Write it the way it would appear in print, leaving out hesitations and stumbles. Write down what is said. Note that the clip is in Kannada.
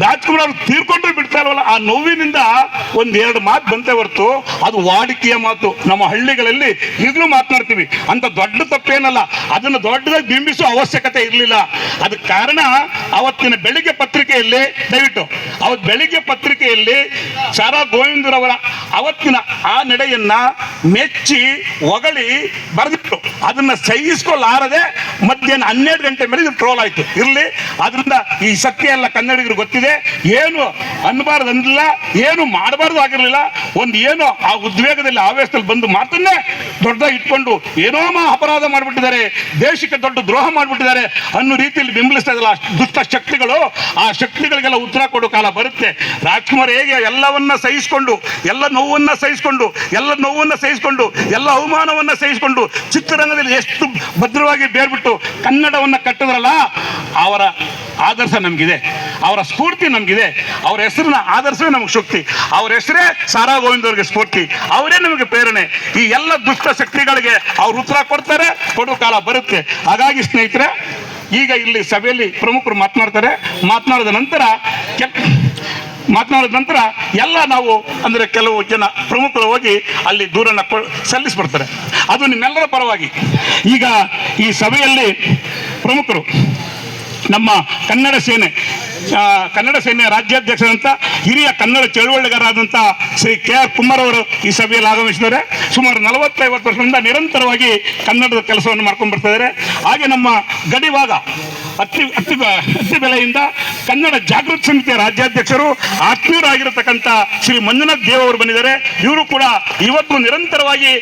ರಾಜ್ಕುಮಾರ್ ಅವರು ತೀರ್ಕೊಂಡ್ರೆ ಬಿಡ್ತಾ ಇಲ್ವಲ್ಲ, ಆ ನೋವಿನಿಂದ ಒಂದೆರಡು ಮಾತು ಬಂತೆ ಹೊರತು ಅದು ವಾಡಿಕೆಯ ಮಾತು. ನಮ್ಮ ಹಳ್ಳಿಗಳಲ್ಲಿ ಈಗಲೂ ಮಾತನಾಡ್ತೀವಿ, ಅಂತ ದೊಡ್ಡ ತಪ್ಪೇನಲ್ಲ, ಅದನ್ನು ದೊಡ್ಡದಾಗಿ ಬಿಂಬಿಸುವ ಅವಶ್ಯಕತೆ ಇರಲಿಲ್ಲ. ಅದಕ್ಕೆ ಕಾರಣ ಅವತ್ತಿನ ಬೆಳಿಗ್ಗೆ ಪತ್ರಿಕೆಯಲ್ಲಿ, ದಯವಿಟ್ಟು ಅವತ್ತು ಬೆಳಿಗ್ಗೆ ಪತ್ರಿಕೆಯಲ್ಲಿ ಸಾರಾ ಗೋವಿಂದರವರ ಅವತ್ತಿನ ಆ ನಡೆಯನ್ನ ಮೆಚ್ಚಿ ಹೊಗಳಿ ಬರೆದಿಟ್ಟು ಅದನ್ನ ಸಹಿಸಿಕೊಳ್ಳಾರದೆ ಮಧ್ಯಾಹ್ನ 12 ಗಂಟೆ ಮೇಲೆ ಇದು ಟ್ರೋಲ್ ಆಯ್ತು. ಇರಲಿ, ಅದರಿಂದ ಈ ಸತ್ಯ ಎಲ್ಲ ಕನ್ನಡಿಗರು ಗೊತ್ತಿದೆ. ಏನು ಅನ್ಬಾರ್ದು ಅಂದಿಲ್ಲ, ಏನು ಮಾಡಬಾರ್ದು ಆಗಿರಲಿಲ್ಲ. ಒಂದು ಏನೋ ಆ ಉದ್ವೇಗದಲ್ಲಿ ಆವೇಶದಲ್ಲಿ ಬಂದು ಮಾತನ್ನೇ ದೊಡ್ಡದಾಗಿ ಇಟ್ಕೊಂಡು ಏನೋ ಅಪರಾಧ ಮಾಡಿಬಿಟ್ಟಿದ್ದಾರೆ, ದೇಶಕ್ಕೆ ದೊಡ್ಡ ದ್ರೋಹ ಮಾಡಿಬಿಟ್ಟಿದ್ದಾರೆ ಅನ್ನೋ ರೀತಿಯಲ್ಲಿ ಬಿಂಬಿಸ್ತಾ ಇದ್ದಲ್ಲ ದುಷ್ಟ ಶಕ್ತಿಗಳು. ಆ ಶಕ್ತಿಗಳಿಗೆಲ್ಲ ಉತ್ತರ ಕೊಡೋ ಕಾಲ ಬರುತ್ತೆ. ರಾಜ್ಕುಮಾರ್ ಹೇಗೆ ಎಲ್ಲವನ್ನ ಸಹಿಸಿಕೊಂಡು, ಎಲ್ಲ ನೋವನ್ನ ಸಹಿಸಿಕೊಂಡು, ಎಲ್ಲ ಅವಮಾನವನ್ನ ಸಹಿಸಿಕೊಂಡು ಚಿತ್ರರಂಗದಲ್ಲಿ ಎಷ್ಟು ಭದ್ರವಾಗಿ ಬೇರ್ಬಿಟ್ಟು ಕನ್ನಡವನ್ನ ಕಟ್ಟಿದ್ರಲ್ಲ, ಅವರ ಆದರ್ಶ ನಮಗಿದೆ, ಅವರ ಸ್ಫೂರ್ತಿ ನಮಗಿದೆ. ಅವರ ಹೆಸರಿನ ಆದರ್ಶವೇ ನಮಗೆ ಶಕ್ತಿ, ಅವರ ಹೆಸರೇ ಸಾರಾ ಗೋವಿಂದ ಅವರಿಗೆ ಸ್ಫೂರ್ತಿ, ಅವರೇ ನಮಗೆ ಪ್ರೇರಣೆ. ಈ ಎಲ್ಲ ದುಷ್ಟ ಶಕ್ತಿಗಳಿಗೆ ಅವ್ರು ಉತ್ತರ ಕೊಡ್ತಾರೆ, ಕೊಡೋ ಕಾಲ ಬರುತ್ತೆ. ಹಾಗಾಗಿ ಸ್ನೇಹಿತರೆ, ಈಗ ಇಲ್ಲಿ ಸಭೆಯಲ್ಲಿ ಪ್ರಮುಖರು ಮಾತನಾಡಿದ ನಂತರ ಎಲ್ಲ ನಾವು ಅಂದರೆ ಕೆಲವು ಜನ ಪ್ರಮುಖರು ಹೋಗಿ ಅಲ್ಲಿ ದೂರನ್ನು ಸಲ್ಲಿಸ್ಬಿಡ್ತಾರೆ. ಅದು ನಿಮ್ಮೆಲ್ಲರ ಪರವಾಗಿ. ಈಗ ಈ ಸಭೆಯಲ್ಲಿ ಪ್ರಮುಖರು ನಮ್ಮ ಕನ್ನಡ ಸೇನೆಯ ರಾಜ್ಯಾಧ್ಯಕ್ಷರಂತ ಹಿರಿಯ ಕನ್ನಡ ಚಳವಳಿಗಾರರಾದಂಥ ಶ್ರೀ KR ಕುಮಾರ್ ಅವರು ಈ ಸಭೆಯಲ್ಲಿ ಆಗಮಿಸಿದ್ದಾರೆ. ಸುಮಾರು 40-50 ವರ್ಷದಿಂದ ನಿರಂತರವಾಗಿ ಕನ್ನಡದ ಕೆಲಸವನ್ನು ಮಾಡ್ಕೊಂಡು ಬರ್ತಾ ಇದ್ದಾರೆ. ಹಾಗೆ ನಮ್ಮ ಗಡಿಭಾಗ ಅತ್ತಿ ಬೆಲೆಯಿಂದ ಕನ್ನಡ ಜಾಗೃತಿ ಸಮಿತಿಯ ರಾಜ್ಯಾಧ್ಯಕ್ಷರು ಆತ್ಮೀಯರಾಗಿರತಕ್ಕಂಥ ಶ್ರೀ ಮಂಜುನಾಥ್ ದೇವ್ ಅವರು ಬಂದಿದ್ದಾರೆ. ಇವರು ಕೂಡ ಇವತ್ತು ನಿರಂತರವಾಗಿ